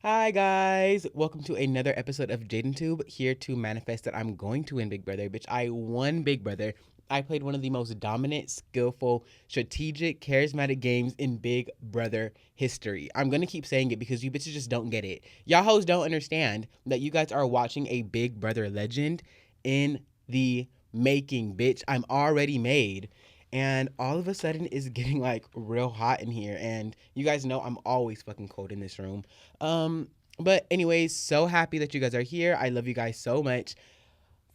Hi guys, welcome to another episode of Jadenntube. Here to manifest that I'm going to win Big Brother. Bitch, I won Big Brother. I played one of the most dominant, skillful, strategic, charismatic games in Big Brother history. I'm gonna keep saying it because you bitches just don't get it. Y'all hoes don't understand that you guys are watching a Big Brother legend in the making, bitch. I'm already made. And all of a sudden it's getting like real hot in here. And you guys know I'm always fucking cold in this room. Um, but anyways, so happy that you guys are here. I love you guys so much.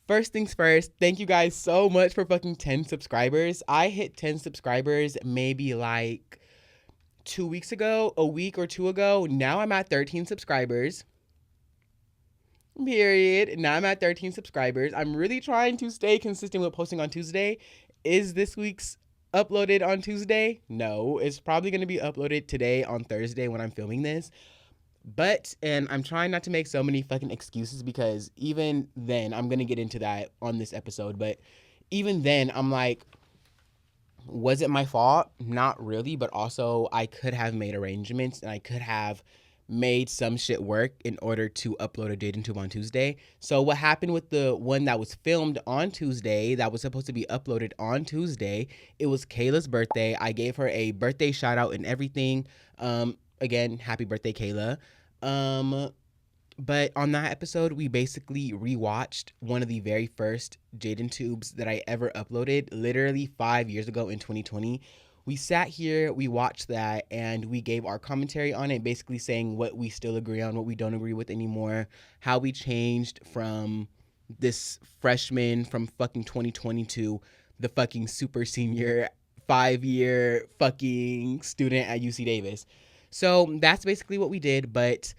First things first, thank you guys so much for fucking 10 subscribers. I hit 10 subscribers maybe like 2 weeks ago, a week or two ago. Now I'm at 13 subscribers. Period. Now I'm at 13 subscribers. I'm really trying to stay consistent with posting on Tuesday. Is this week's uploaded on Tuesday? No, it's probably going to be uploaded today on Thursday when I'm filming this. But, and I'm trying not to make so many fucking excuses because even then, I'm going to get into that on this episode, but even then, I'm like, was it my fault? Not really, but also I could have made arrangements and I could have made some shit work in order to upload a Jadenntube on Tuesday. So what happened with the one that was filmed on Tuesday that was supposed to be uploaded on Tuesday, it was Kayla's birthday. I gave her a birthday shout out and everything. Again, happy birthday, Kayla. Um, but on that episode, we basically rewatched one of the very first Jadenntubes that I ever uploaded, literally 5 years ago in 2020. We sat here, we watched that, and we gave our commentary on it, basically saying what we still agree on, what we don't agree with anymore, how we changed from this freshman from fucking 2020 to the fucking super senior 5 year fucking student at UC Davis. So that's basically what we did, but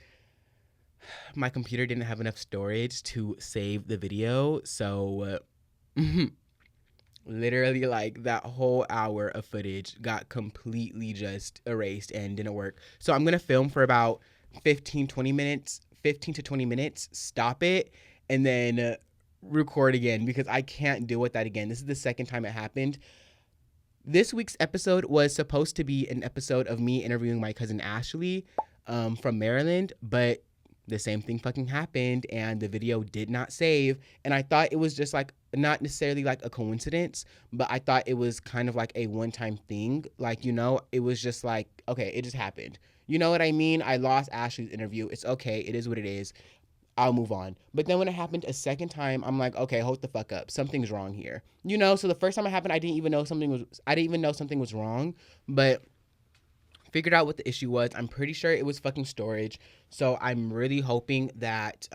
my computer didn't have enough storage to save the video. So literally like that whole hour of footage got completely just erased and didn't work. So I'm going to film for about 15 to 20 minutes, stop it, and then record again because I can't deal with that again. This is the second time it happened. This week's episode was supposed to be an episode of me interviewing my cousin Ashley from Maryland, but the same thing fucking happened and the video did not save. And I thought it was just like, not necessarily like a coincidence, but I thought it was kind of like a one-time thing. Like, it was just like, okay, it just happened. You know what I mean? I lost Ashley's interview. It's okay. It is what it is. I'll move on. But then when it happened a second time, I'm like, okay, hold the fuck up. Something's wrong here. So the first time it happened, I didn't even know something was wrong, but figured out what the issue was. I'm pretty sure it was fucking storage. So I'm really hoping that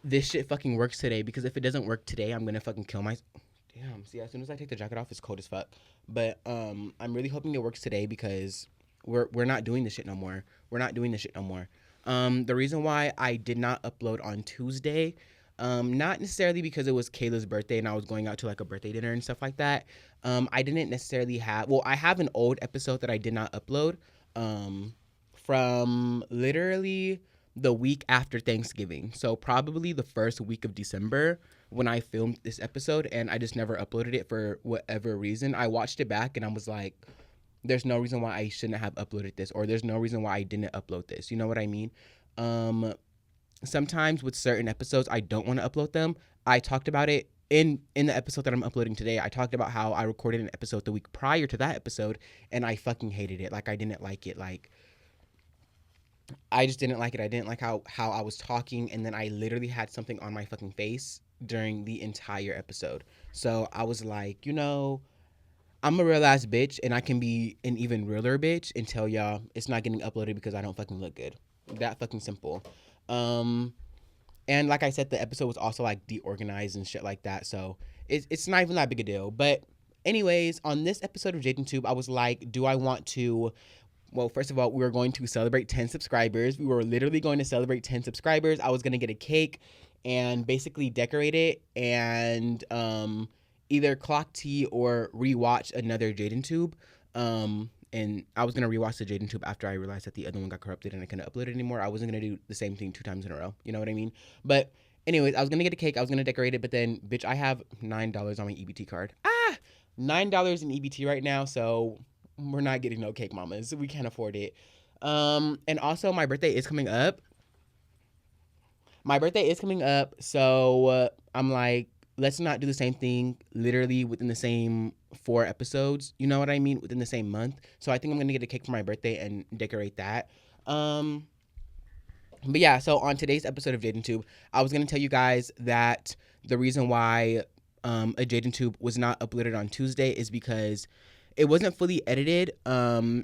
this shit fucking works today, because if it doesn't work today, I'm gonna fucking kill myself. Damn, see, as soon as I take the jacket off, it's cold as fuck. But I'm really hoping it works today because we're not doing this shit no more. We're not doing this shit no more. The reason why I did not upload on Tuesday, not necessarily because it was Kayla's birthday and I was going out to like a birthday dinner and stuff like that. I didn't necessarily I have an old episode that I did not upload from literally the week after Thanksgiving. So probably the first week of December when I filmed this episode, and I just never uploaded it for whatever reason. I watched it back and I was like, there's no reason why I shouldn't have uploaded this, or there's no reason why I didn't upload this. You know what I mean? Sometimes with certain episodes, I don't want to upload them. I talked about it in the episode that I'm uploading today. I talked about how I recorded an episode the week prior to that episode, and I fucking hated it. Like, I didn't like it. Like, I just didn't like it. I didn't like how I was talking, and then I literally had something on my fucking face during the entire episode. So I was like, I'm a real ass bitch, and I can be an even realer bitch and tell y'all it's not getting uploaded because I don't fucking look good. That fucking simple. And like I said, the episode was also like deorganized and shit like that. So it's not even that big a deal. But anyways, on this episode of Jadenntube, I was like, do I want to? Well, first of all, we were going to celebrate 10 subscribers. We were literally going to celebrate 10 subscribers. I was going to get a cake and basically decorate it and either clock tea or rewatch another Jadenntube. And I was going to rewatch the Jadenntube after I realized that the other one got corrupted and I couldn't upload it anymore. I wasn't going to do the same thing 2 times in a row. You know what I mean? But anyways, I was going to get a cake. I was going to decorate it. But then, bitch, I have $9 on my EBT card. $9 in EBT right now. So we're not getting no cake, mamas. We can't afford it. And also my birthday is coming up. So I'm like, let's not do the same thing literally within the same 4 episodes. You know what I mean? Within the same month. So I think I'm gonna get a cake for my birthday and decorate that. But yeah, so on today's episode of Jadenntube, I was gonna tell you guys that the reason why a Jadenntube was not uploaded on Tuesday is because it wasn't fully edited.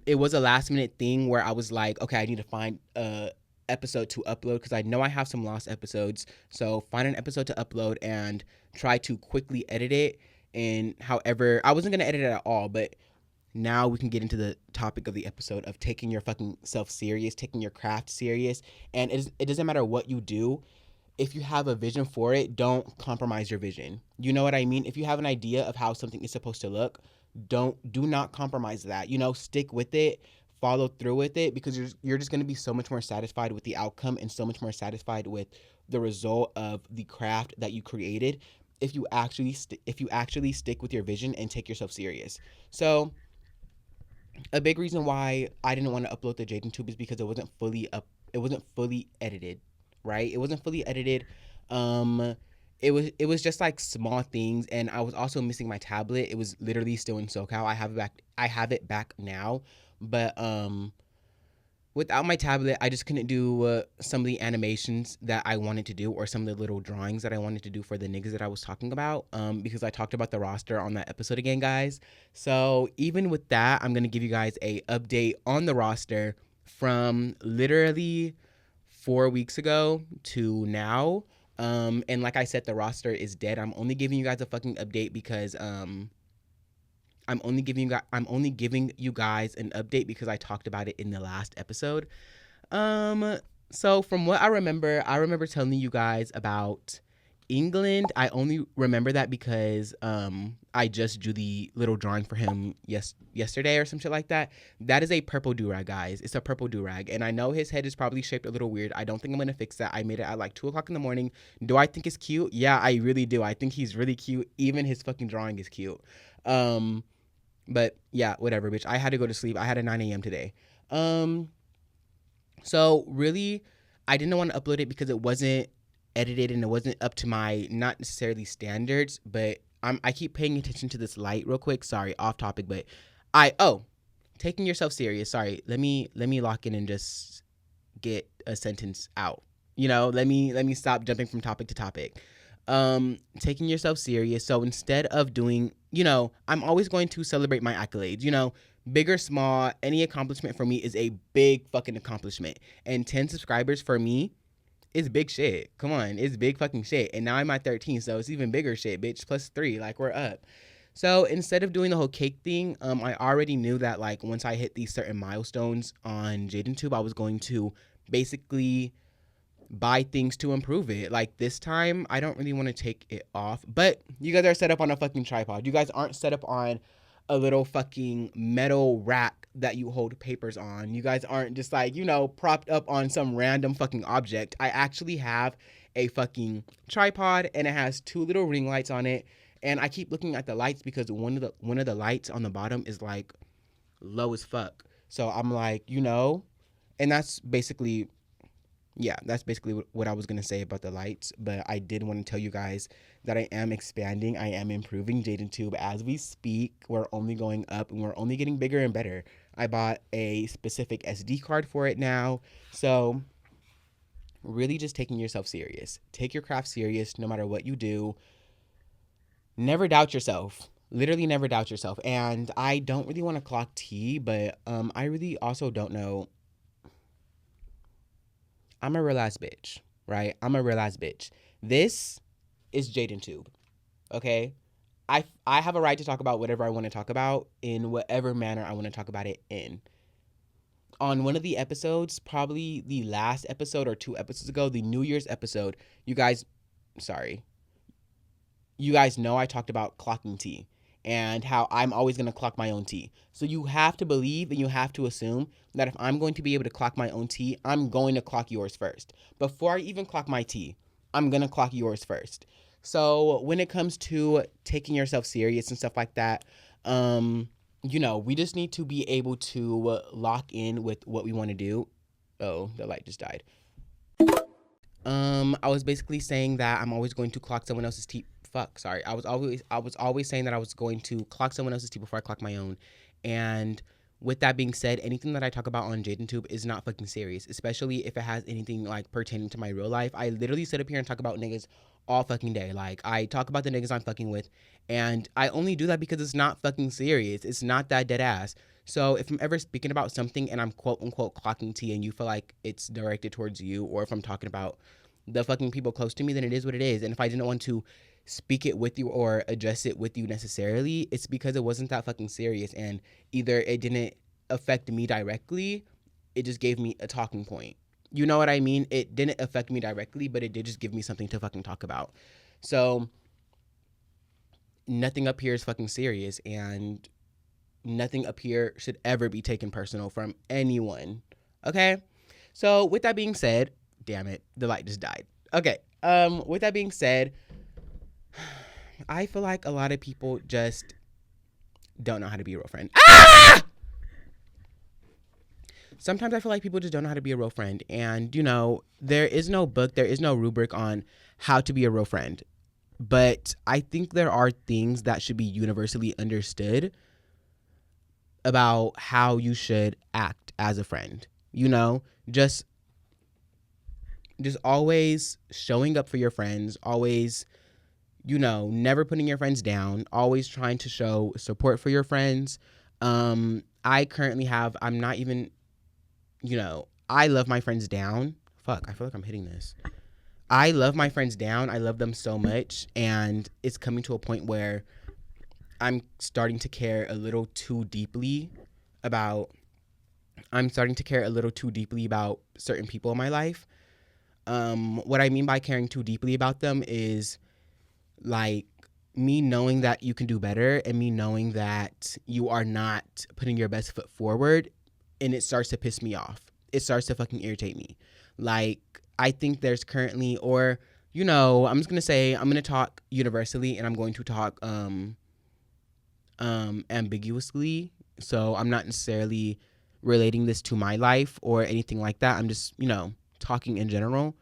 It was a last minute thing where I was like, okay, I need to find a episode to upload because I know I have some lost episodes. So find an episode to upload and try to quickly edit it. And however, I wasn't gonna edit it at all, but now we can get into the topic of the episode of taking your fucking self serious, taking your craft serious. And it doesn't matter what you do. If you have a vision for it, don't compromise your vision. You know what I mean? If you have an idea of how something is supposed to look, do not compromise that. Stick with it, follow through with it, because you're just going to be so much more satisfied with the outcome and so much more satisfied with the result of the craft that you created if you actually stick with your vision and take yourself serious. So a big reason why I didn't want to upload the Jadenntube is because it wasn't fully edited, right? It wasn't fully edited. It was just like small things, and I was also missing my tablet. It was literally still in SoCal. I have it back now, but without my tablet, I just couldn't do some of the animations that I wanted to do, or some of the little drawings that I wanted to do for the niggas that I was talking about, because I talked about the roster on that episode again, guys. So even with that, I'm going to give you guys a update on the roster from literally 4 weeks ago to now. And like I said, the roster is dead. I'm only giving you guys a fucking update because I'm only giving you guys an update because I talked about it in the last episode. So from what I remember telling you guys about England. I only remember that because I just drew the little drawing for him yesterday or some shit like that. That is a purple do-rag, guys. It's a purple do-rag. And I know his head is probably shaped a little weird. I don't think I'm going to fix that. I made it at like 2 o'clock in the morning. Do I think it's cute? Yeah, I really do. I think he's really cute. Even his fucking drawing is cute. But yeah, whatever, bitch. I had to go to sleep. I had a 9 a.m. today. So really, I didn't want to upload it because it wasn't edited and it wasn't up to my, not necessarily standards, but I keep paying attention to this light real quick. Sorry, off topic, but taking yourself serious. Sorry, let me lock in and just get a sentence out. Let me stop jumping from topic to topic. Taking yourself serious. So instead of doing, I'm always going to celebrate my accolades, big or small, any accomplishment for me is a big fucking accomplishment. And 10 subscribers for me is big shit. Come on, it's big fucking shit. And now I'm at 13, so it's even bigger shit, bitch. Plus 3, like we're up. So instead of doing the whole cake thing, I already knew that like once I hit these certain milestones on Jadenntube, I was going to basically buy things to improve it. Like this time, I don't really want to take it off, but you guys are set up on a fucking tripod. You guys aren't set up on a little fucking metal rack that you hold papers on. You guys aren't just like, propped up on some random fucking object. I actually have a fucking tripod and it has 2 little ring lights on it. And I keep looking at the lights because one of the lights on the bottom is like low as fuck. So I'm like, and that's basically what I was going to say about the lights. But I did want to tell you guys that I am expanding. I am improving Jadenntube as we speak. We're only going up and we're only getting bigger and better. I bought a specific SD card for it now. So really just taking yourself serious. Take your craft serious no matter what you do. Never doubt yourself. Literally never doubt yourself. And I don't really want to clock T, but I really also don't know. I'm a real ass bitch, right? I'm a real ass bitch. This is Jadenntube, okay? I have a right to talk about whatever I want to talk about in whatever manner I want to talk about it in. On one of the episodes, probably the last episode or 2 episodes ago, the New Year's episode, you guys know I talked about clocking tea and how I'm always going to clock my own tea. So you have to believe and you have to assume that if I'm going to be able to clock my own tea, I'm going to clock yours first. Before I even clock my tea, I'm going to clock yours first. So when it comes to taking yourself serious and stuff like that, we just need to be able to lock in with what we want to do. Oh, the light just died. I was basically saying that I'm always going to clock someone else's teeth. Fuck, sorry. I was always saying that I was going to clock someone else's teeth before I clock my own. And with that being said, anything that I talk about on Jadenntube is not fucking serious, especially if it has anything like pertaining to my real life. I literally sit up here and talk about niggas all fucking day. Like, I talk about the niggas I'm fucking with, and I only do that because it's not fucking serious. It's not that dead ass. So if I'm ever speaking about something and I'm quote unquote clocking tea and you feel like it's directed towards you, or if I'm talking about the fucking people close to me, then it is what it is. And if I didn't want to speak it with you or address it with you necessarily, it's because it wasn't that fucking serious. And either it didn't affect me directly, it just gave me a talking point. You know what I mean? It didn't affect me directly, but it did just give me something to fucking talk about. So nothing up here is fucking serious, and nothing up here should ever be taken personal from anyone. Okay? So with that being said, damn it, the light just died. Okay. With that being said, I feel like a lot of people just don't know how to be a real friend. Ah! Sometimes I feel like people just don't know how to be a real friend. And, there is no book, there is no rubric on how to be a real friend. But I think there are things that should be universally understood about how you should act as a friend. Just always showing up for your friends, always, never putting your friends down, always trying to show support for your friends. I currently have, I'm not even, I love my friends down. Fuck, I feel like I'm hitting this. I love my friends down. I love them so much. And it's coming to a point where I'm starting to care a little too deeply about certain people in my life. What I mean by caring too deeply about them is like me knowing that you can do better and me knowing that you are not putting your best foot forward, and it starts to piss me off. It starts to fucking irritate me. Like, I think there's currently, or, I'm just going to say, I'm going to talk universally and I'm going to talk ambiguously. So I'm not necessarily relating this to my life or anything like that. I'm just, talking in general.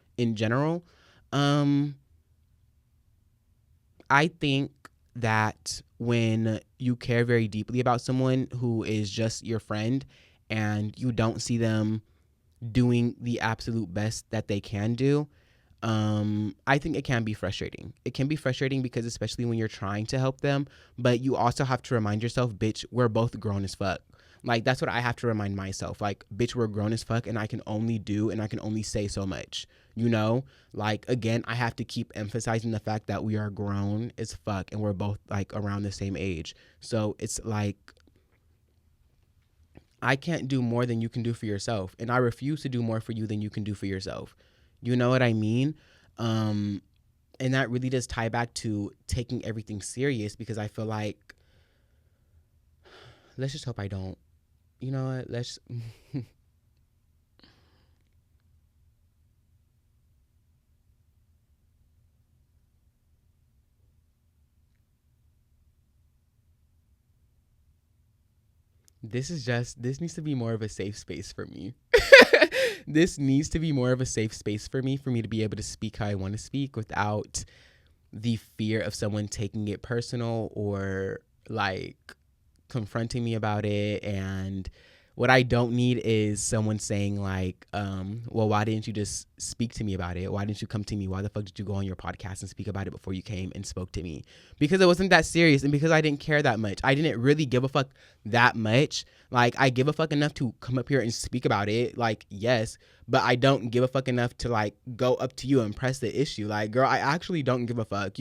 I think that when you care very deeply about someone who is just your friend and you don't see them doing the absolute best that they can do, I think it can be frustrating. It can be frustrating because especially when you're trying to help them, but you also have to remind yourself, bitch, we're both grown as fuck. Like, that's what I have to remind myself. Like, bitch, we're grown as fuck, and I can only do and I can only say so much. Like, again, I have to keep emphasizing the fact that we are grown as fuck and we're both like around the same age. So it's like, I can't do more than you can do for yourself, and I refuse to do more for you than you can do for yourself. You know what I mean? And that really does tie back to taking everything serious, because I feel like, let's just hope I don't. You know what? Let's. This needs to be more of a safe space for me. This needs to be more of a safe space for me to be able to speak how I want to speak without the fear of someone taking it personal or like confronting me about it. And what I don't need is someone saying like, well, why didn't you just speak to me about it? Why didn't you come to me? Why the fuck did you go on your podcast and speak about it before you came and spoke to me? Because it wasn't that serious, and because I didn't care that much. I didn't really give a fuck that much. Like, I give a fuck enough to come up here and speak about it, like, yes, but I don't give a fuck enough to like go up to you and press the issue. Like, girl, I actually don't give a fuck,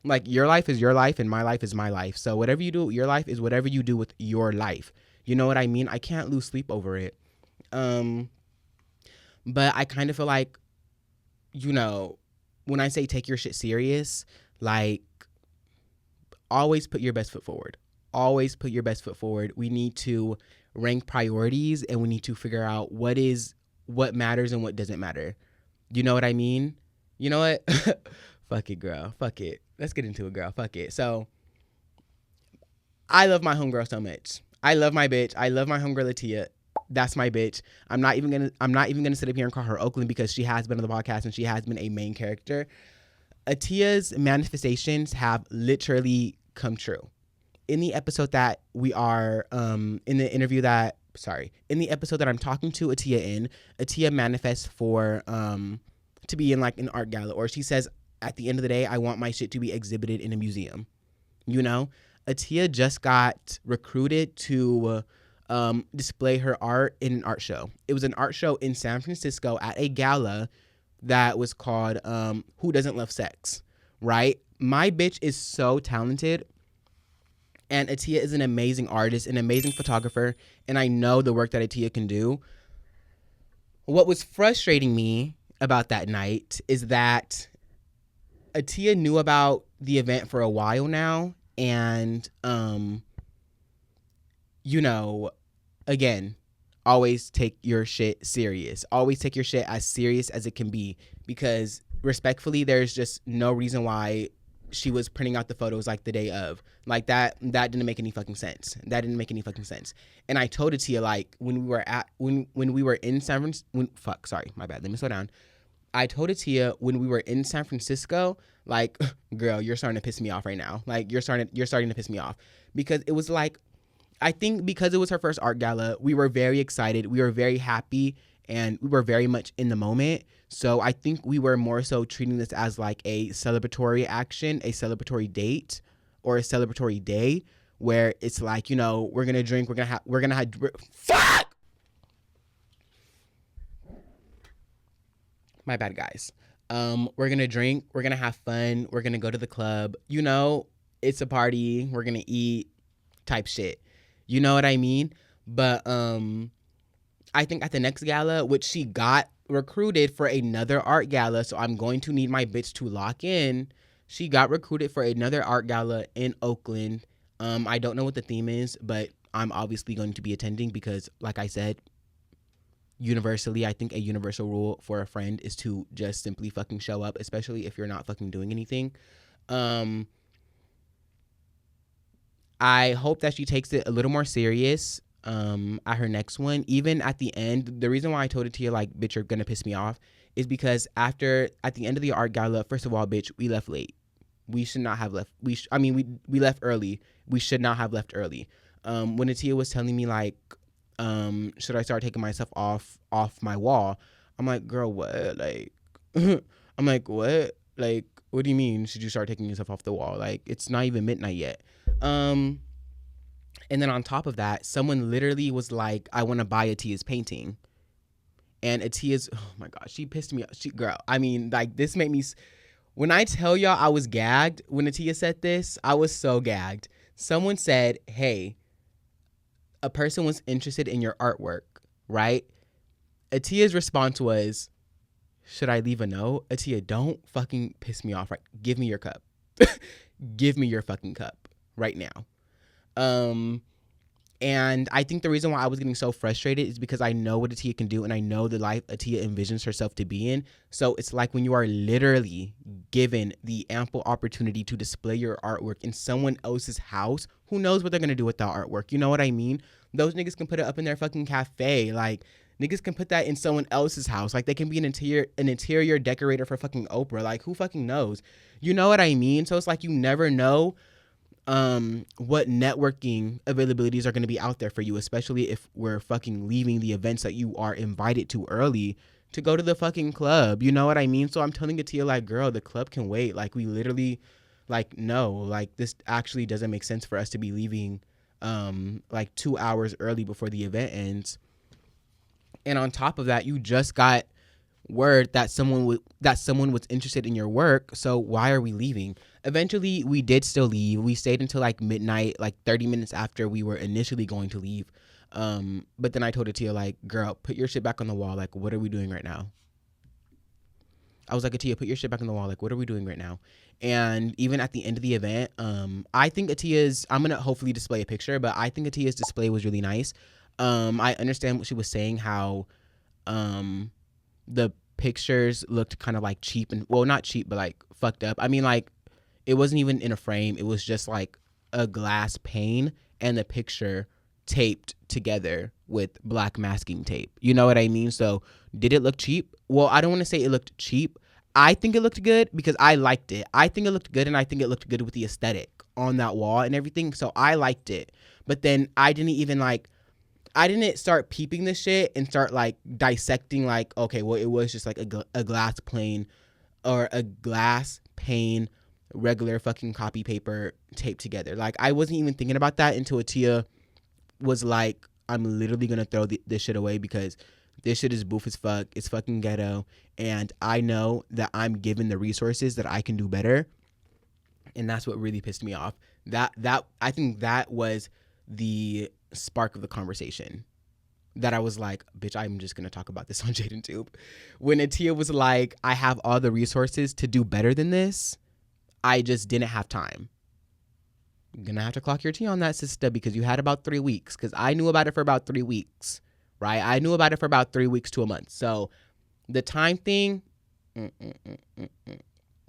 like, your life is your life and my life is my life. So whatever you do with your life is whatever you do with your life. You know what I mean? I can't lose sleep over it. But I kind of feel like, when I say take your shit serious, like, always put your best foot forward. Always put your best foot forward. We need to rank priorities, and we need to figure out what matters and what doesn't matter. You know what I mean? You know what? Fuck it, girl. Fuck it. Let's get into it, girl. Fuck it. So, I love my homegirl so much. I love my bitch. I love my homegirl Atia. That's my bitch. I'm not even gonna sit up here and call her Oakland because she has been on the podcast and she has been a main character. Atia's manifestations have literally come true. In the episode that we are in the episode that I'm talking to Atia, manifests for to be in like an art gala, or she says at the end of the day, I want my shit to be exhibited in a museum. You know, Atia just got recruited to display her art in an art show. It was an art show in San Francisco at a gala that was called Who Doesn't Love Sex, right? My bitch is so talented. And Atia is an amazing artist, an amazing photographer, and I know the work that Atia can do. What was frustrating me about that night is that Atia knew about the event for a while now, and, you know, again, always take your shit serious. Always take your shit as serious as it can be, because respectfully, there's just no reason why she was printing out the photos like the day of. Like that didn't make any fucking sense. And I told Atia, like, when we were in San Francisco, let me slow down. I told Atia when we were in San Francisco, like, girl, you're starting to piss me off right now. Like, you're starting to piss me off, because it was like, I think because it was her first art gala, we were very excited, we were very happy, and we were very much in the moment. So I think we were more so treating this as like a celebratory action, a celebratory date, or a celebratory day, where it's like, you know, we're gonna drink, we're gonna have fuck. My bad, guys. We're gonna drink, we're gonna have fun, we're gonna go to the club. You know, it's a party. We're gonna eat, type shit. You know what I mean? But I think at the next gala, which she got recruited for another art gala, so I'm going to need my bitch to lock in. She got recruited for another art gala in Oakland. I don't know what the theme is, but I'm obviously going to be attending because, like I said, universally, I think a universal rule for a friend is to just simply fucking show up, especially if you're not fucking doing anything. I hope that she takes it a little more serious at her next one. Even at the end, the reason why I told it to you, like, bitch, you're gonna piss me off, is because at the end of the art gala, first of all, bitch, we left late. We should not have left. We left early. We should not have left early. When Atia was telling me, like, should I start taking myself off my wall? I'm like, girl, what? Like, I'm like, what? Like, what do you mean? Should you start taking yourself off the wall? Like, it's not even midnight yet. And then on top of that, someone literally was like, I want to buy Atia's painting. And Atia's, oh my gosh, she pissed me off. Girl, I mean, like, this made me, when I tell y'all I was gagged when Atia said this, I was so gagged. Someone said, hey, a person was interested in your artwork, right? Atia's response was, should I leave a note? Atia, don't fucking piss me off, right? Give me your cup. Give me your fucking cup right now. And I think the reason why I was getting so frustrated is because I know what Atia can do, and I know the life Atia envisions herself to be in. So it's like when you are literally given the ample opportunity to display your artwork in someone else's house, who knows what they're gonna do with that artwork? You know what I mean? Those niggas can put it up in their fucking cafe. Like, niggas can put that in someone else's house. Like, they can be an interior decorator for fucking Oprah. Like, who fucking knows? You know what I mean? So it's like you never know what networking availabilities are going to be out there for you, especially if we're fucking leaving the events that you are invited to early to go to the fucking club. You know what I mean? So I'm telling Atia, like, girl, the club can wait. Like, we literally, like, no, like, this actually doesn't make sense for us to be leaving like 2 hours early before the event ends. And on top of that, you just got word that someone was interested in your work. So why are we leaving? Eventually, we did still leave. We stayed until like midnight, like 30 minutes after we were initially going to leave. But then I told Atia, like, girl, put your shit back on the wall. Like, what are we doing right now? I was like, Atia, put your shit back on the wall. Like, what are we doing right now? And even at the end of the event, I think I'm going to hopefully display a picture, but I think Atia's display was really nice. I understand what she was saying, how the pictures looked kind of like cheap, and, well, not cheap, but like fucked up. I mean, like, it wasn't even in a frame. It was just like a glass pane and the picture taped together with black masking tape. You know what I mean? So did it look cheap? Well, I don't want to say it looked cheap. I think it looked good because I liked it. I think it looked good, and I think it looked good with the aesthetic on that wall and everything. So I liked it. But then I didn't start peeping this shit and start like dissecting like, okay, well, it was just like a glass plane or a glass pane regular fucking copy paper taped together. Like, I wasn't even thinking about that until Atia was like, I'm literally gonna throw this shit away because this shit is boof as fuck. It's fucking ghetto, and I know that I'm given the resources that I can do better, and that's what really pissed me off. That I think that was the spark of the conversation. That I was like, bitch, I'm just gonna talk about this on Jadenntube. When Atia was like, I have all the resources to do better than this, I just didn't have time. You're gonna have to clock your tea on that, sister, because you had about 3 weeks. Because I knew about it for about 3 weeks, right? I knew about it for about 3 weeks to a month. So the time thing,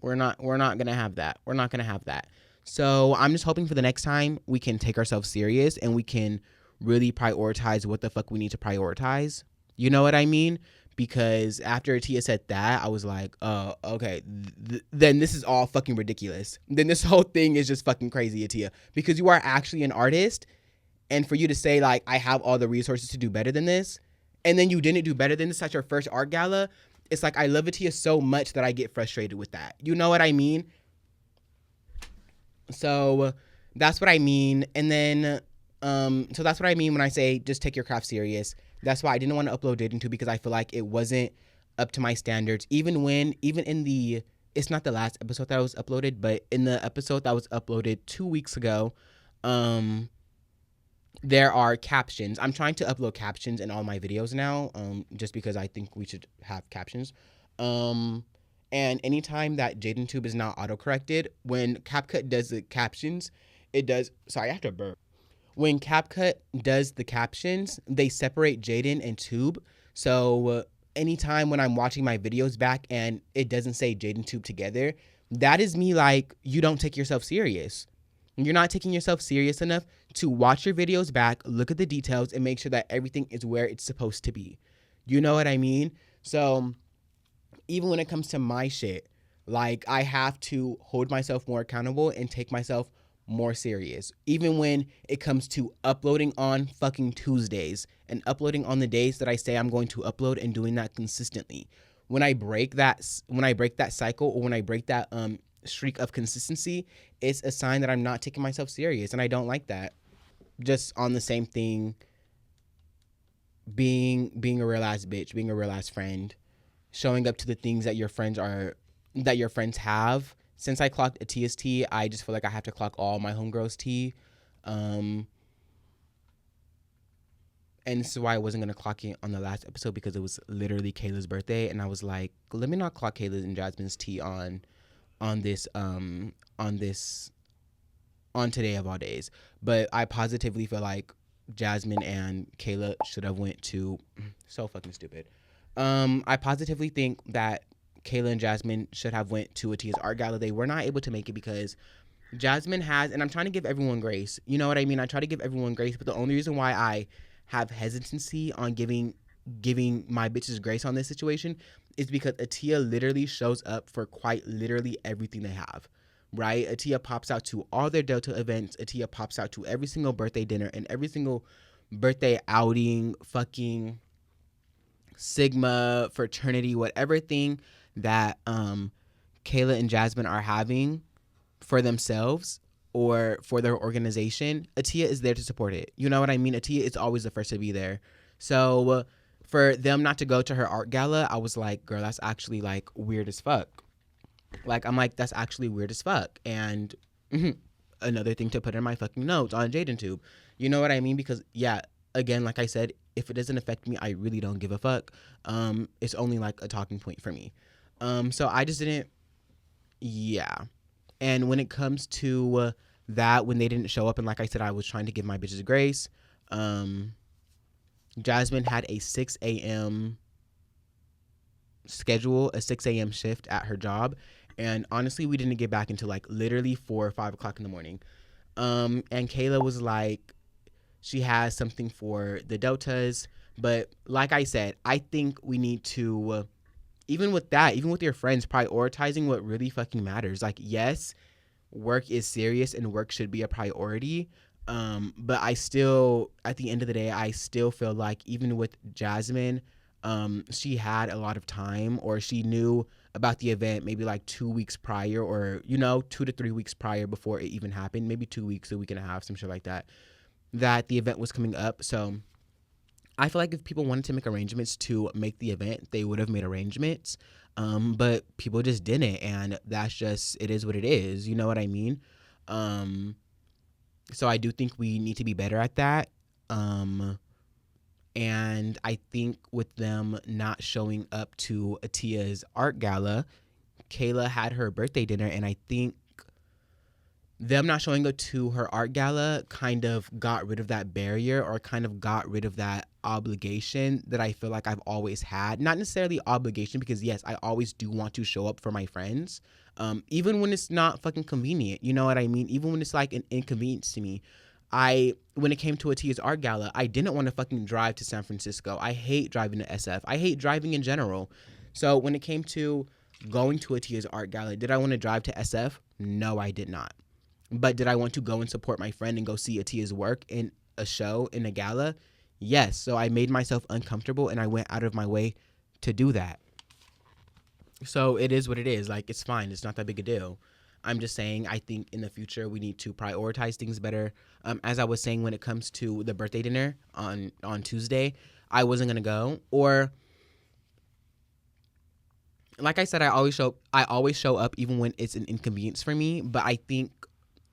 we're not gonna have that. We're not gonna have that. So I'm just hoping for the next time we can take ourselves serious and we can really prioritize what the fuck we need to prioritize. You know what I mean? Because after Atia said that, I was like, oh, okay, then this is all fucking ridiculous. Then this whole thing is just fucking crazy, Atia. Because you are actually an artist, and for you to say, like, I have all the resources to do better than this, and then you didn't do better than this at your first art gala, it's like, I love Atia so much that I get frustrated with that. You know what I mean? So that's what I mean. And then, so that's what I mean when I say just take your craft serious. That's why I didn't want to upload Jadenntube, because I feel like it wasn't up to my standards. Even in the, it's not the last episode that was uploaded, but in the episode that was uploaded 2 weeks ago, there are captions. I'm trying to upload captions in all my videos now, just because I think we should have captions. And anytime that Jadenntube is not autocorrected, when CapCut does the captions, it does, sorry, I have to burp. When CapCut does the captions, they separate Jaden and Tube. So anytime when I'm watching my videos back and it doesn't say Jadenntube together, that is me like, you don't take yourself serious. You're not taking yourself serious enough to watch your videos back, look at the details, and make sure that everything is where it's supposed to be. You know what I mean? So even when it comes to my shit, like, I have to hold myself more accountable and take myself more serious. Even when it comes to uploading on fucking Tuesdays and uploading on the days that I say I'm going to upload, and doing that consistently. When I break that cycle, or when I break that streak of consistency, it's a sign that I'm not taking myself serious, and I don't like that. Just on the same thing, being a real ass bitch, being a real ass friend, showing up to the things that your friends have. Since I clocked Atia's tea, I just feel like I have to clock all my homegirls' tea. And this is why I wasn't going to clock it on the last episode, because it was literally Kayla's birthday. And I was like, let me not clock Kayla's and Jasmine's tea on today of all days. But I positively feel like Jasmine and Kayla should have went to, so fucking stupid. I positively think that Kayla and Jasmine should have went to Atia's art gala. They were not able to make it because Jasmine has, and I'm trying to give everyone grace. You know what I mean? I try to give everyone grace, but the only reason why I have hesitancy on giving my bitches grace on this situation is because Atia literally shows up for quite literally everything they have, right? Atia pops out to all their Delta events. Atia pops out to every single birthday dinner and every single birthday outing, fucking Sigma, fraternity, whatever thing that Kayla and Jasmine are having for themselves or for their organization, Atia is there to support it. You know what I mean? Atia is always the first to be there. So for them not to go to her art gala, I was like, girl, that's actually like weird as fuck. Like, I'm like, that's actually weird as fuck. And another thing to put in my fucking notes on Jadenntube. You know what I mean? Because, yeah, again, like I said, if it doesn't affect me, I really don't give a fuck. It's only like a talking point for me. So I just didn't, yeah. And when it comes to that, when they didn't show up, and like I said, I was trying to give my bitches grace, Jasmine had a 6 a.m. schedule, a 6 a.m. shift at her job. And honestly, we didn't get back until like literally 4 or 5 o'clock in the morning. And Kayla was like, She has something for the Deltas. But like I said, I think we need to, even with that, even with your friends, prioritizing what really fucking matters. Like, yes, work is serious and work should be a priority. But I still, at the end of the day, I still feel like even with Jasmine, she had a lot of time, or she knew about the event maybe like 2 weeks prior, or 2 to 3 weeks prior before it even happened, maybe 2 weeks, a week and a half, some shit like that, that the event was coming up. So I feel like if people wanted to make arrangements to make the event, they would have made arrangements. But people just didn't, and that's just, it is what it is. You know what I mean? So I do think we need to be better at that. And I think with them not showing up to Atia's art gala, Kayla had her birthday dinner, and I think them not showing up to her art gala kind of got rid of that barrier, or kind of got rid of that obligation that I feel like I've always had. Not necessarily obligation, because yes, I always do want to show up for my friends, even when it's not fucking convenient. You know what I mean? Even when it's like an inconvenience to me. When it came to Atia's art gala, I didn't want to fucking drive to San Francisco. I hate driving to SF. I hate driving in general. So when it came to going to Atia's art gala, did I want to drive to SF? No, I did not. But did I want to go and support my friend and go see Atia's work in a show, in a gala? Yes. So I made myself uncomfortable, and I went out of my way to do that. So it is what it is. Like, it's fine. It's not that big a deal. I'm just saying, I think in the future we need to prioritize things better. As I was saying, when it comes to the birthday dinner on Tuesday, I wasn't gonna go. Or, like I said, I always show up even when it's an inconvenience for me. But I think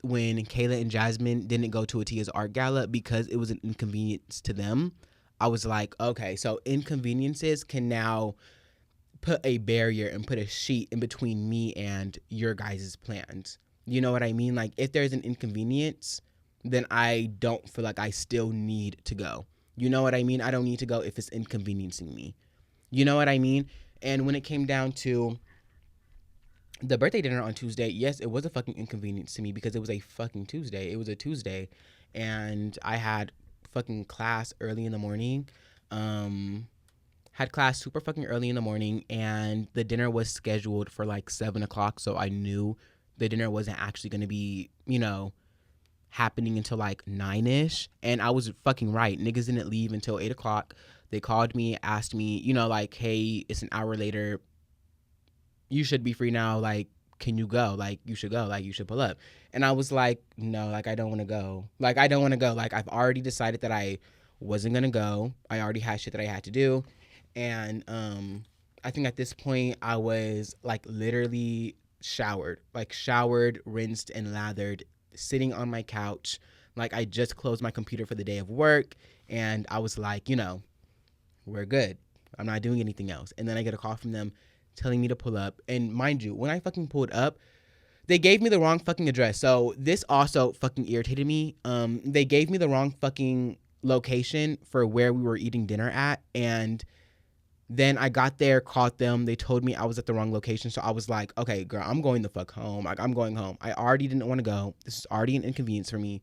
when Kayla and Jasmine didn't go to Atia's art gala because it was an inconvenience to them, I was like, okay, so inconveniences can now put a barrier and put a sheet in between me and your guys' plans. You know what I mean? Like, if there's an inconvenience, then I don't feel like I still need to go. You know what I mean? I don't need to go if it's inconveniencing me. You know what I mean? And when it came down to the birthday dinner on Tuesday, yes, it was a fucking inconvenience to me because it was a fucking Tuesday. It was a Tuesday, and I had fucking class early in the morning. Had class super fucking early in the morning, and the dinner was scheduled for like 7 o'clock, so I knew the dinner wasn't actually going to be, happening until like 9-ish, and I was fucking right. Niggas didn't leave until 8 o'clock. They called me, asked me, like, hey, it's an hour later. You should be free now. Like, can you go? Like, you should go. Like, you should pull up. And I was like, no, like, I don't want to go. Like, I don't want to go. Like, I've already decided that I wasn't going to go. I already had shit that I had to do. And I think at this point I was like literally showered, rinsed and lathered, sitting on my couch. Like, I just closed my computer for the day of work, and I was like, we're good. I'm not doing anything else. And then I get a call from them telling me to pull up. And mind you, when I fucking pulled up, they gave me the wrong fucking address. So this also fucking irritated me. They gave me the wrong fucking location for where we were eating dinner at, and then I got there, caught them. They told me I was at the wrong location. So I was like, okay, girl, I'm going the fuck home. Like, I'm going home. I already didn't want to go. This is already an inconvenience for me.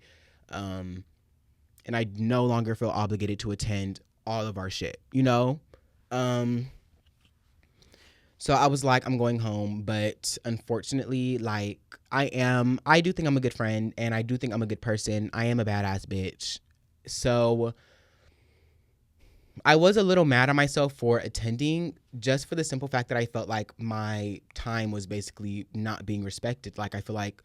And I no longer feel obligated to attend all of our shit, So I was like, I'm going home. But unfortunately, like, I do think I'm a good friend, and I do think I'm a good person. I am a badass bitch. So I was a little mad at myself for attending, just for the simple fact that I felt like my time was basically not being respected. Like, I feel like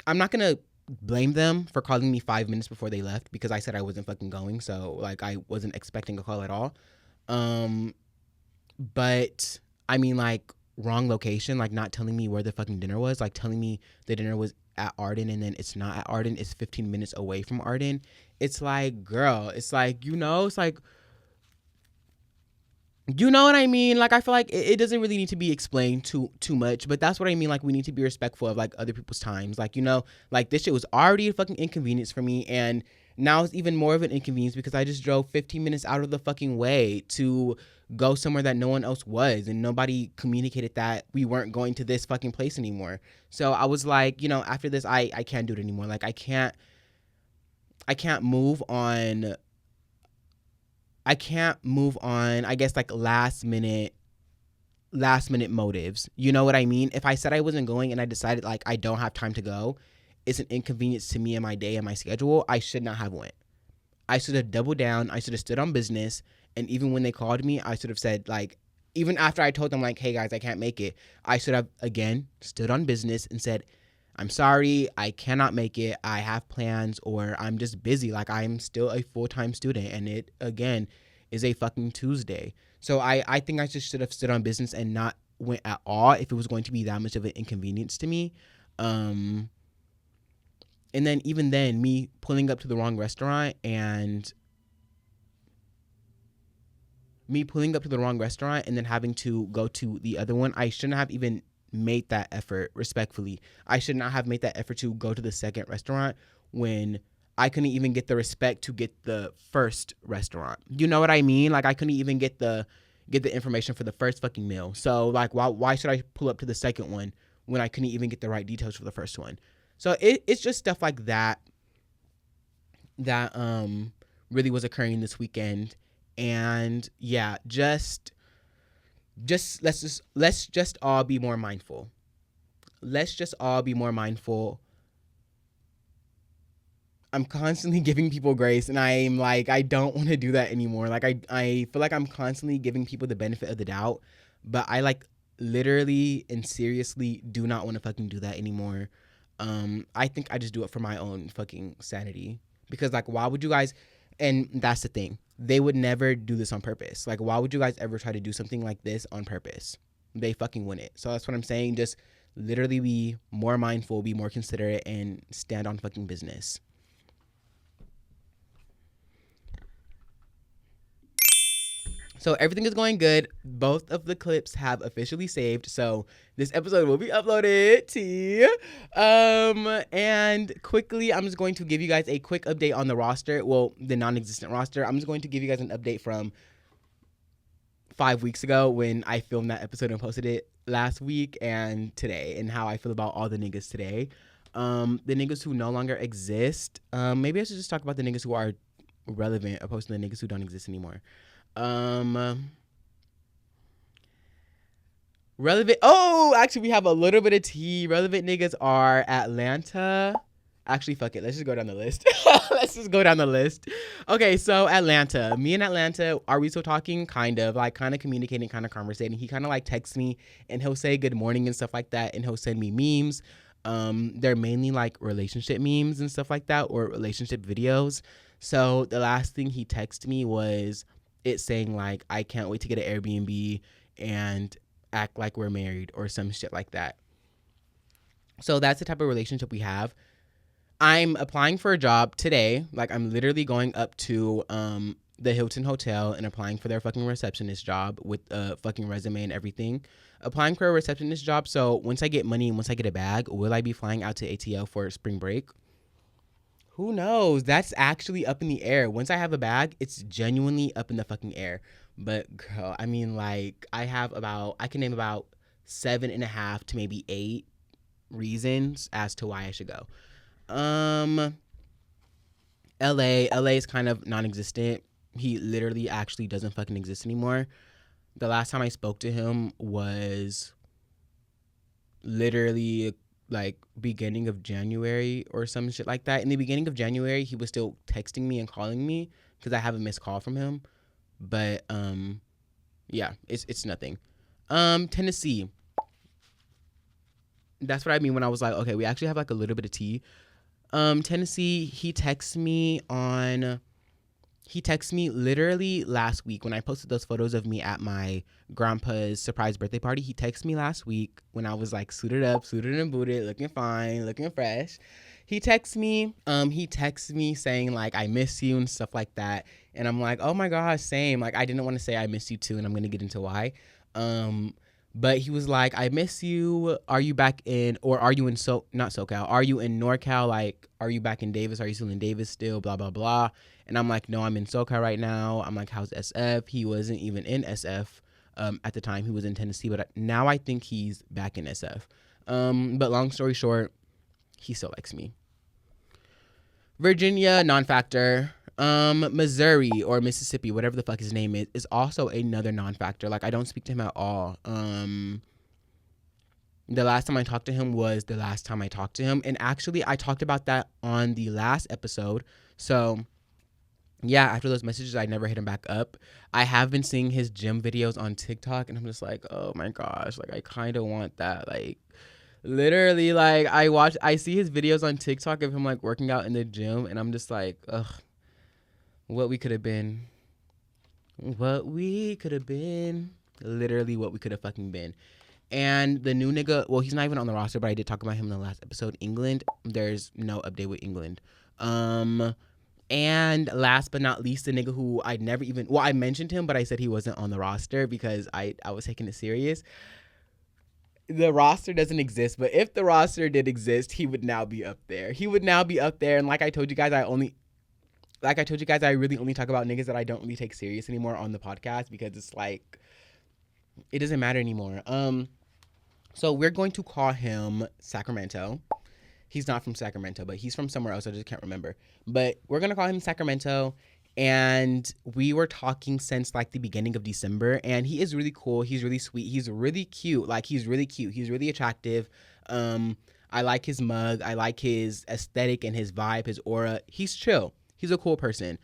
I'm not going to blame them for calling me 5 minutes before they left, because I said I wasn't fucking going. So, like, I wasn't expecting a call at all. But I mean, like, wrong location, like, not telling me where the fucking dinner was, like, telling me the dinner was at Arden, and then it's not at Arden, it's 15 minutes away from Arden. It's like, girl, it's like, it's like, you know what I mean? Like, I feel like it doesn't really need to be explained too much, but that's what I mean. Like, we need to be respectful of, like, other people's times. Like, like, this shit was already a fucking inconvenience for me, and Now it's even more of an inconvenience because I just drove 15 minutes out of the fucking way to go somewhere that no one else was, and nobody communicated that we weren't going to this fucking place anymore. So I was like, after this, I can't do it anymore. Like, I can't move on. I can't move on, I guess, like last minute motives. You know what I mean? If I said I wasn't going and I decided like I don't have time to go, it's an inconvenience to me and my day and my schedule. I should not have went. I should have doubled down. I should have stood on business. And even when they called me, I should have said, like, even after I told them, like, hey guys, I can't make it, I should have again stood on business and said, I'm sorry, I cannot make it. I have plans, or I'm just busy. Like, I'm still a full-time student, and it, again, is a fucking Tuesday. So I think I just should have stood on business and not went at all if it was going to be that much of an inconvenience to me. And then even then, me pulling up to the wrong restaurant and then having to go to the other one, I shouldn't have even made that effort, respectfully. I should not have made that effort to go to the second restaurant when I couldn't even get the respect to get the first restaurant. You know what I mean? Like, I couldn't even get the information for the first fucking meal. So, like, why should I pull up to the second one when I couldn't even get the right details for the first one? So it's just stuff like that really was occurring this weekend. And yeah, just let's just all be more mindful. Let's just all be more mindful. I'm constantly giving people grace, and I'm like, I don't want to do that anymore. Like, I feel like I'm constantly giving people the benefit of the doubt, but I, like, literally and seriously do not want to fucking do that anymore. I think I just do it for my own fucking sanity, because, like, why would you guys, and that's the thing, they would never do this on purpose. Like, why would you guys ever try to do something like this on purpose? They fucking wouldn't. So that's what I'm saying. Just literally be more mindful, be more considerate, and stand on fucking business. So everything is going good. Both of the clips have officially saved. So this episode will be uploaded. And quickly, I'm just going to give you guys a quick update on the roster. Well, the non-existent roster. I'm just going to give you guys an update from 5 weeks ago when I filmed that episode and posted it last week, and today, and how I feel about all the niggas today. The niggas who no longer exist. Maybe I should just talk about the niggas who are relevant opposed to the niggas who don't exist anymore. Relevant. Oh, actually, we have a little bit of tea. Relevant niggas are Atlanta. Actually, fuck it. Let's just go down the list. Okay, so Atlanta. Me and Atlanta, are we still talking? Kind of communicating, kind of conversating. He kind of like texts me, and he'll say good morning and stuff like that, and he'll send me memes. They're mainly like relationship memes and stuff like that, or relationship videos. So the last thing he texted me was it saying like, I can't wait to get an Airbnb and act like we're married, or some shit like that. So that's the type of relationship we have. I'm applying for a job today. Like, I'm literally going up to the Hilton Hotel and applying for their fucking receptionist job with a fucking resume and everything. Applying for a receptionist job. So once I get money and once I get a bag, will I be flying out to ATL for spring break? Who knows? That's actually up in the air. Once I have a bag, it's genuinely up in the fucking air. But girl, I mean, like, I can name about 7.5 to maybe 8 reasons as to why I should go. LA is kind of non-existent. He literally actually doesn't fucking exist anymore. The last time I spoke to him was literally like beginning of January or some shit like that. In the beginning of January, he was still texting me and calling me because I have a missed call from him. But yeah, it's nothing. Tennessee. That's what I mean when I was like, okay, we actually have like a little bit of tea. Tennessee, he texts me literally last week when I posted those photos of me at my grandpa's surprise birthday party. He texted me last week when I was like suited and booted, looking fine, looking fresh. He texts me saying like, I miss you and stuff like that. And I'm like, oh my gosh, same. Like, I didn't want to say I miss you too, and I'm going to get into why. But he was like, I miss you. Are you back in, or are you in not SoCal? Are you in NorCal? Like, are you back in Davis? Are you still in Davis still? Blah, blah, blah. And I'm like, no, I'm in SoCal right now. I'm like, how's SF? He wasn't even in SF at the time. He was in Tennessee, but now I think he's back in SF. But long story short, he still likes me. Virginia, non-factor. Missouri or Mississippi, whatever the fuck his name is also another non-factor. Like, I don't speak to him at all. The last time I talked to him was the last time I talked to him. And actually, I talked about that on the last episode. So, yeah, after those messages, I never hit him back up. I have been seeing his gym videos on TikTok, and I'm just like, oh my gosh, like, I kind of want that. Like, literally, like, I see his videos on TikTok of him, like, working out in the gym, and I'm just like, ugh, what we could have been. What we could have been. Literally what we could have fucking been. And the new nigga, well, he's not even on the roster, but I did talk about him in the last episode. England, there's no update with England. And last but not least, the nigga who I never even, well, I mentioned him, but I said he wasn't on the roster because I was taking it serious. The roster doesn't exist, but if the roster did exist, he would now be up there. He would now be up there. And like I told you guys, I really only talk about niggas that I don't really take serious anymore on the podcast because it's like, it doesn't matter anymore. So we're going to call him Sacramento. He's not from Sacramento, but he's from somewhere else. I just can't remember. But we're going to call him Sacramento. And we were talking since like the beginning of December. And he is really cool. He's really sweet. He's really cute. Like, he's really cute. He's really attractive. I like his mug. I like his aesthetic and his vibe, his aura. He's chill. He's a cool person.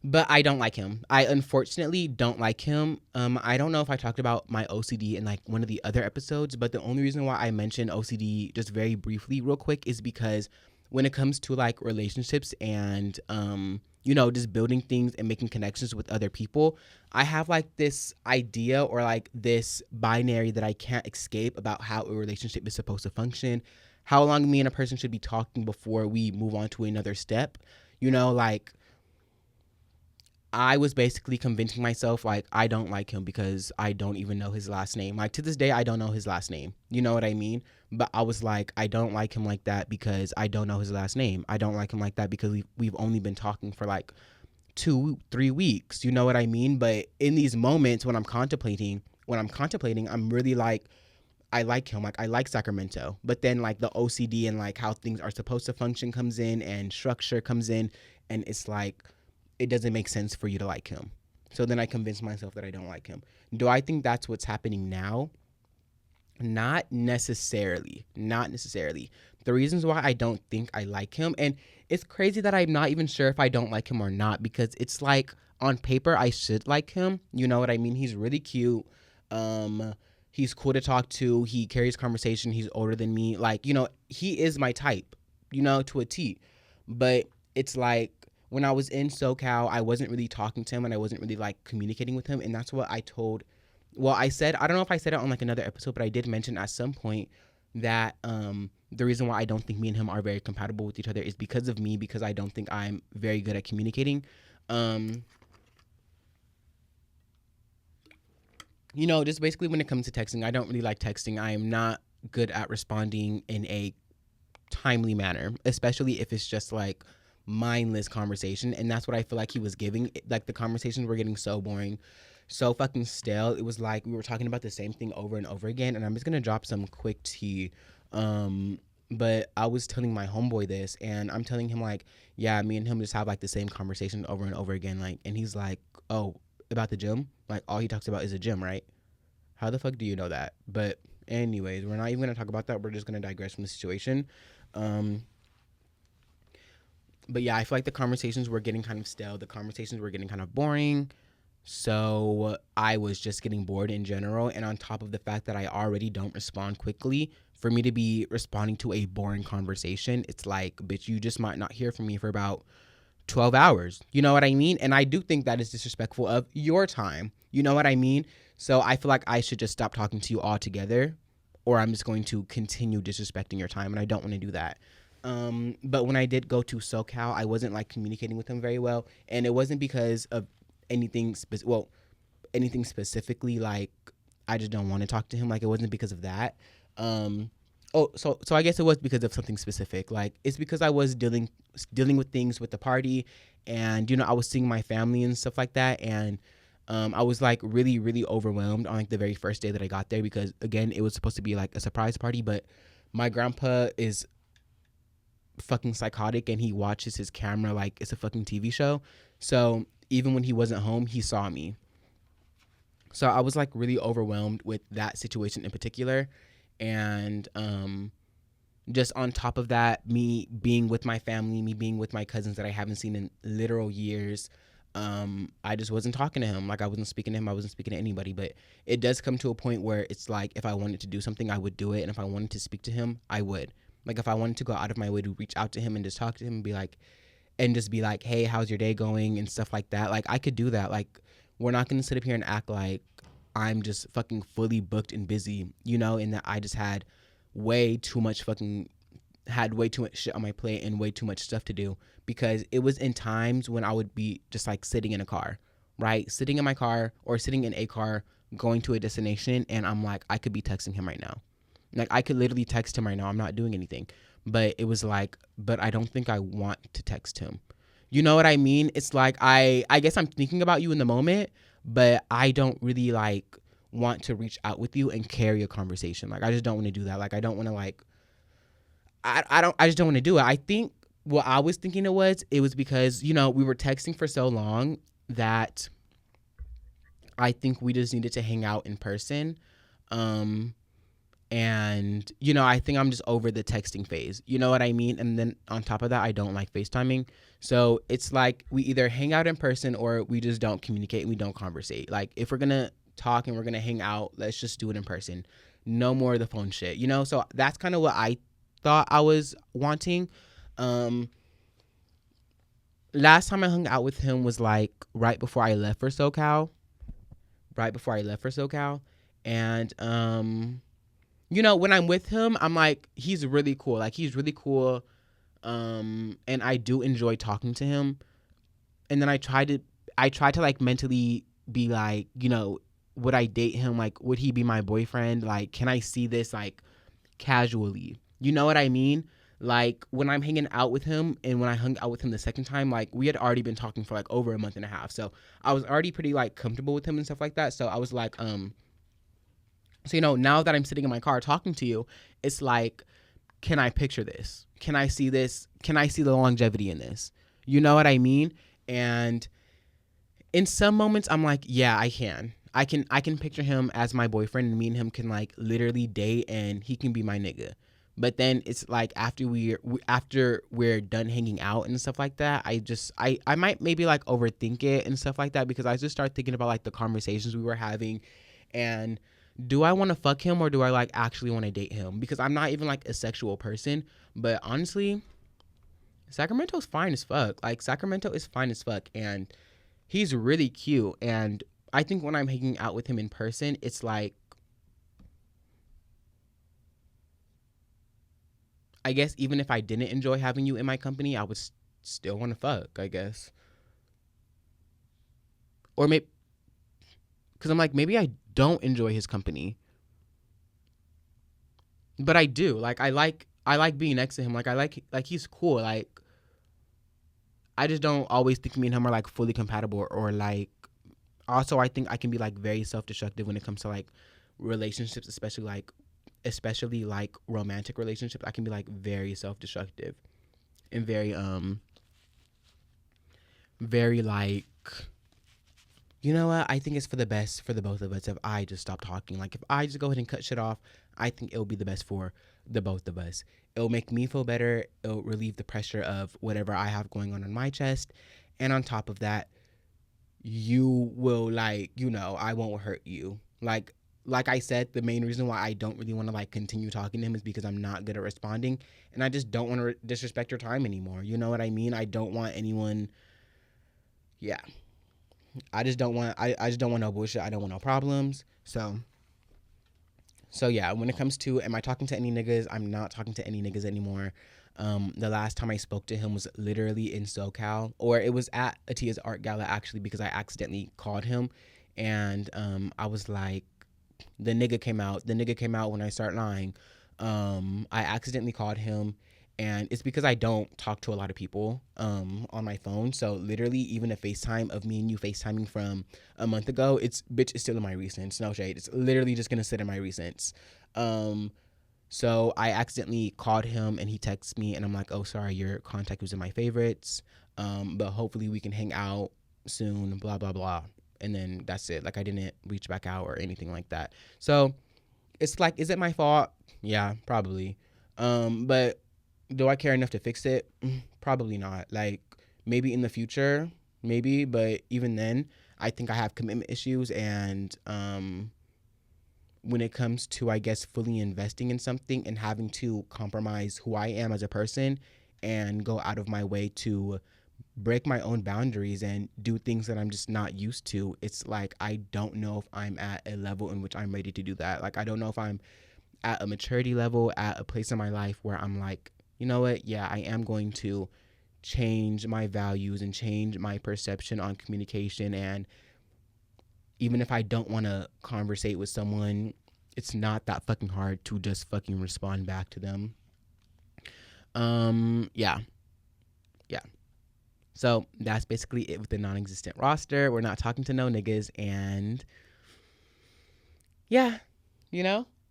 But I don't like him. I unfortunately don't like him. I don't know if I talked about my OCD in like one of the other episodes, but the only reason why I mentioned OCD just very briefly real quick is because when it comes to like relationships and, just building things and making connections with other people, I have like this idea or like this binary that I can't escape about how a relationship is supposed to function, how long me and a person should be talking before we move on to another step. Like, I was basically convincing myself, like, I don't like him because I don't even know his last name. Like, to this day, I don't know his last name. You know what I mean? But I was like, I don't like him like that because I don't know his last name. I don't like him like that because we've only been talking for, like, 2-3 weeks. You know what I mean? But in these moments when I'm contemplating, I'm really like, I like him. Like, I like Sacramento. But then, like, the OCD and, like, how things are supposed to function comes in and structure comes in. And it's like, it doesn't make sense for you to like him. So then I convinced myself that I don't like him. Do I think that's what's happening now? Not necessarily. The reasons why I don't think I like him, and it's crazy that I'm not even sure if I don't like him or not, because it's like on paper I should like him. You know what I mean? He's really cute. He's cool to talk to. He carries conversation. He's older than me. Like, he is my type, to a T. But it's like, when I was in SoCal, I wasn't really talking to him and I wasn't really like communicating with him. And that's what I told. Well, I said, I don't know if I said it on like another episode, but I did mention at some point that the reason why I don't think me and him are very compatible with each other is because of me, because I don't think I'm very good at communicating. Just basically when it comes to texting, I don't really like texting. I am not good at responding in a timely manner, especially if it's just like mindless conversation. And that's what I feel like he was giving. Like, the conversations were getting so boring, so fucking stale. It was like we were talking about the same thing over and over again. And I'm just gonna drop some quick tea. But I was telling my homeboy this, and I'm telling him like, yeah, me and him just have like the same conversation over and over again. Like, and he's like, oh, about the gym? Like, all he talks about is the gym, right? How the fuck do you know that? But anyways, we're not even gonna talk about that. We're just gonna digress from the situation. But yeah, I feel like the conversations were getting kind of stale. The conversations were getting kind of boring. So I was just getting bored in general. And on top of the fact that I already don't respond quickly, for me to be responding to a boring conversation, it's like, bitch, you just might not hear from me for about 12 hours. You know what I mean? And I do think that is disrespectful of your time. You know what I mean? So I feel like I should just stop talking to you altogether, or I'm just going to continue disrespecting your time. And I don't want to do that. But when I did go to SoCal, I wasn't like communicating with him very well, and it wasn't because of anything anything specifically, like I just don't want to talk to him. Like it wasn't because of that. So I guess it was because of something specific. Like it's because I was dealing with things with the party, and I was seeing my family and stuff like that, and I was like really really overwhelmed on like the very first day that I got there, because again it was supposed to be like a surprise party, but my grandpa is fucking psychotic and he watches his camera like it's a fucking TV show. So even when he wasn't home, he saw me. So I was like really overwhelmed with that situation in particular. And just on top of that, me being with my family, me being with my cousins that I haven't seen in literal years, I just wasn't talking to him. Like I wasn't speaking to him. I wasn't speaking to anybody. But it does come to a point where it's like if I wanted to do something, I would do it. And if I wanted to speak to him, I would. Like if I wanted to go out of my way to reach out to him and just talk to him and just be like, hey, how's your day going and stuff like that. Like I could do that. Like we're not going to sit up here and act like I'm just fucking fully booked and busy, and that I just had way too much shit on my plate and way too much stuff to do, because it was in times when I would be just like sitting in a car, right? Sitting in my car or sitting in a car going to a destination, and I'm like, I could be texting him right now. Like I could literally text him right now. I'm not doing anything. But it was like, but I don't think I want to text him. You know what I mean? It's like I guess I'm thinking about you in the moment, but I don't really like want to reach out with you and carry a conversation. Like I just don't want to do that. Like I don't want to like I just don't want to do it. I think what I was thinking it was because, we were texting for so long that I think we just needed to hang out in person. And, I think I'm just over the texting phase. You know what I mean? And then on top of that, I don't like FaceTiming. So it's like we either hang out in person or we just don't communicate and we don't conversate. Like if we're going to talk and we're going to hang out, let's just do it in person. No more of the phone shit, So that's kind of what I thought I was wanting. Last time I hung out with him was like right before I left for SoCal. And, when I'm with him, I'm like, he's really cool. Like, he's really cool. And I do enjoy talking to him. And then I try to like mentally be like, would I date him? Like, would he be my boyfriend? Like, can I see this like casually? You know what I mean? Like when I'm hanging out with him, and when I hung out with him the second time, like we had already been talking for like over a month and a half. So I was already pretty like comfortable with him and stuff like that. So I was like, so, now that I'm sitting in my car talking to you, it's like, can I picture this? Can I see this? Can I see the longevity in this? You know what I mean? And in some moments, I'm like, yeah, I can. I can picture him as my boyfriend, and me and him can like literally date, and he can be my nigga. But then it's like after we're done hanging out and stuff like that, I might maybe like overthink it and stuff like that, because I just start thinking about like the conversations we were having, and do I want to fuck him or do I like actually want to date him? Because I'm not even like a sexual person, but honestly, Sacramento's fine as fuck. Like Sacramento is fine as fuck, and he's really cute. And I think when I'm hanging out with him in person, it's like, I guess even if I didn't enjoy having you in my company, I would still want to fuck, I guess. Or maybe, because I'm like, maybe I don't enjoy his company, but I do. Like I like being next to him. Like I like he's cool. Like I just don't always think me and him are like fully compatible, or like, also I think I can be like very self-destructive when it comes to like relationships, especially like romantic relationships. I can be like very self-destructive and very like, you know what? I think it's for the best for the both of us if I just stop talking. Like if I just go ahead and cut shit off, I think it'll be the best for the both of us. It'll make me feel better. It'll relieve the pressure of whatever I have going on my chest. And on top of that, you will like, I won't hurt you. Like I said, the main reason why I don't really want to like continue talking to him is because I'm not good at responding, and I just don't want to disrespect your time anymore. You know what I mean? I don't want anyone. Yeah. I just don't want no bullshit. I don't want no problems. So yeah, when it comes to am I talking to any niggas, I'm not talking to any niggas anymore. The last time I spoke to him was literally in SoCal, or it was at Atia's art gala actually, because I accidentally called him and I was like, the nigga came out. The nigga came out when I start lying. I accidentally called him, and it's because I don't talk to a lot of people on my phone. So literally, even a FaceTime of me and you FaceTiming from a month ago, it's still in my recents. No shade. It's literally just gonna sit in my recents. So I accidentally called him, and he texts me, and I'm like, oh, sorry, your contact was in my favorites. But hopefully we can hang out soon. Blah blah blah. And then that's it. Like, I didn't reach back out or anything like that. So it's like, is it my fault? Yeah, probably. But do I care enough to fix it? Probably not. Like, maybe in the future, maybe, but even then, I think I have commitment issues, and when it comes to, I guess, fully investing in something and having to compromise who I am as a person and go out of my way to break my own boundaries and do things that I'm just not used to, it's like, I don't know if I'm at a level in which I'm ready to do that. Like, I don't know if I'm at a maturity level, at a place in my life where I'm like, you know what? Yeah, I am going to change my values and change my perception on communication. And even if I don't want to conversate with someone, it's not that fucking hard to just fucking respond back to them. Yeah. So that's basically it with the non-existent roster. We're not talking to no niggas, and yeah,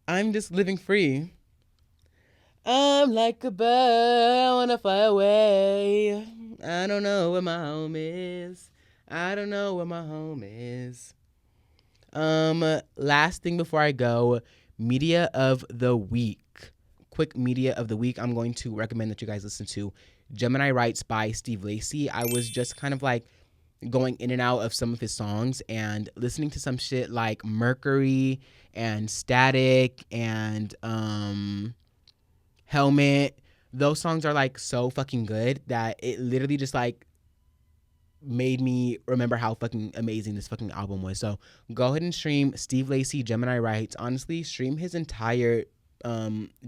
I'm just living free. I'm like a bird, I wanna fly away. I don't know where my home is. Last thing before I go, media of the week. Quick media of the week. I'm going to recommend that you guys listen to Gemini Rights by Steve Lacy. I was just kind of like going in and out of some of his songs and listening to some shit like Mercury and Static and Helmet. Those songs are like so fucking good that it literally just like made me remember how fucking amazing this fucking album was. So go ahead and stream Steve Lacy, Gemini Rights. Honestly, stream his entire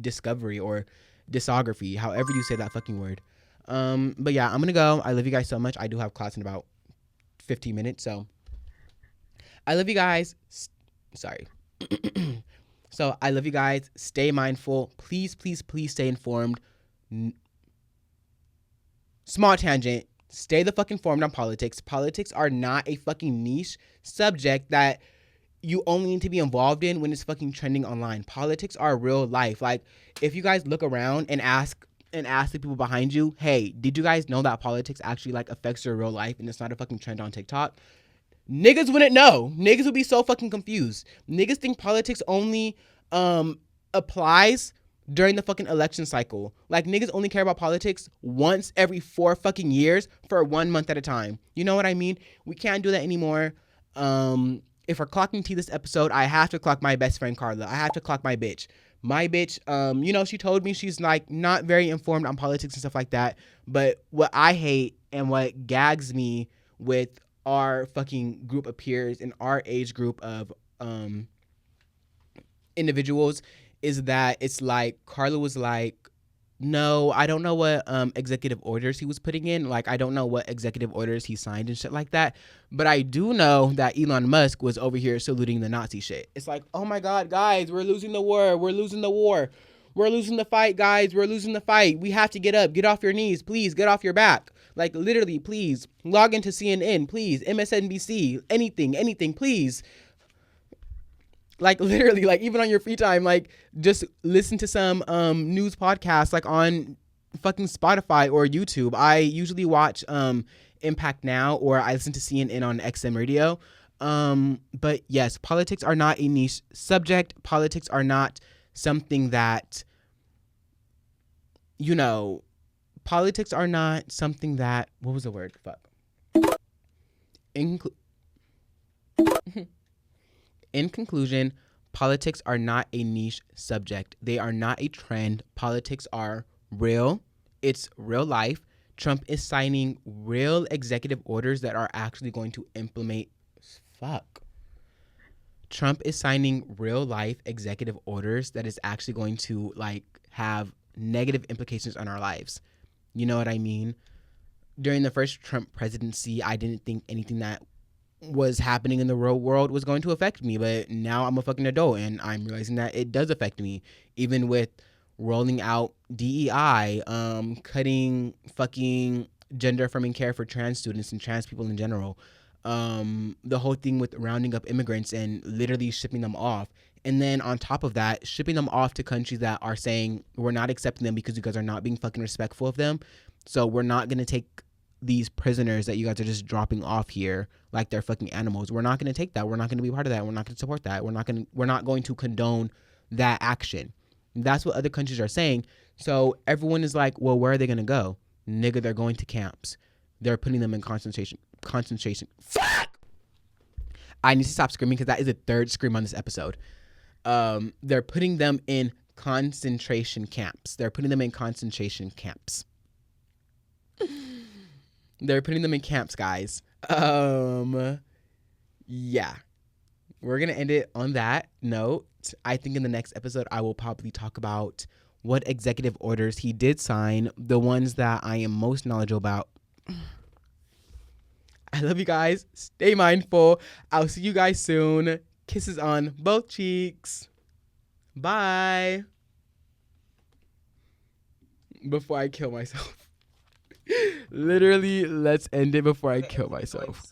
discovery or discography, however you say that fucking word. But yeah, I'm gonna go. I love you guys so much. I do have class in about 15 minutes, so I love you guys. Sorry. So I love you guys. Stay mindful. Please, please, please stay informed. Small tangent. Stay the fuck informed on politics. Politics are not a fucking niche subject that you only need to be involved in when it's fucking trending online. Politics are real life. Like, if you guys look around and ask the people behind you, hey, did you guys know that politics actually like affects your real life and it's not a fucking trend on TikTok? Niggas wouldn't know. Niggas would be so fucking confused. Niggas think politics only applies during the fucking election cycle. Like, niggas only care about politics once every 4 fucking years for 1 month at a time. You know what I mean? We can't do that anymore. If we're clocking T this episode, I have to clock my best friend Carla. I have to clock my bitch. My bitch, she told me she's like not very informed on politics and stuff like that. But what I hate and what gags me with our fucking group of peers in our age group of individuals is that it's like Carla was like, no, I don't know what executive orders he was putting in. Like, I don't know what executive orders he signed and shit like that. But I do know that Elon Musk was over here saluting the Nazi shit. It's like, oh my God, guys, we're losing the war. We're losing the war. We're losing the fight, guys. We're losing the fight. We have to get up. Get off your knees. Please get off your back. Like, literally, please log into CNN. Please. MSNBC. Anything, please. Like, literally, like, even on your free time, like, just listen to some news podcasts, like, on fucking Spotify or YouTube. I usually watch Impact Now, or I listen to CNN on XM Radio. But yes, politics are not a niche subject. Politics are not something that, politics are not something that, what was the word? Fuck. In conclusion, politics are not a niche subject. They are not a trend. Politics are real. It's real life. Trump is signing real executive orders that are actually going to implement. Trump is signing real life executive orders that is actually going to like have negative implications on our lives. You know what I mean? During the first Trump presidency, I didn't think anything that was happening in the real world was going to affect me. But now I'm a fucking adult and I'm realizing that it does affect me, even with rolling out DEI, cutting fucking gender affirming care for trans students and trans people in general. The whole thing with rounding up immigrants and literally shipping them off. And then on top of that, shipping them off to countries that are saying we're not accepting them because you guys are not being fucking respectful of them. So we're not going to take these prisoners that you guys are just dropping off here like they're fucking animals. We're not going to take that. We're not going to be part of that. We're not going to support that. We're not going to condone that action. That's what other countries are saying. So everyone is like, well, where are they going to go? Nigga, they're going to camps. They're putting them in concentration. Fuck! I need to stop screaming because that is the third scream on this episode. They're putting them in concentration camps. They're putting them in concentration camps. They're putting them in camps, guys. Yeah. We're going to end it on that note. I think in the next episode, I will probably talk about what executive orders he did sign, the ones that I am most knowledgeable about. I love you guys. Stay mindful. I'll see you guys soon. Kisses on both cheeks. Bye. Before I kill myself. Literally, let's end it before I kill myself.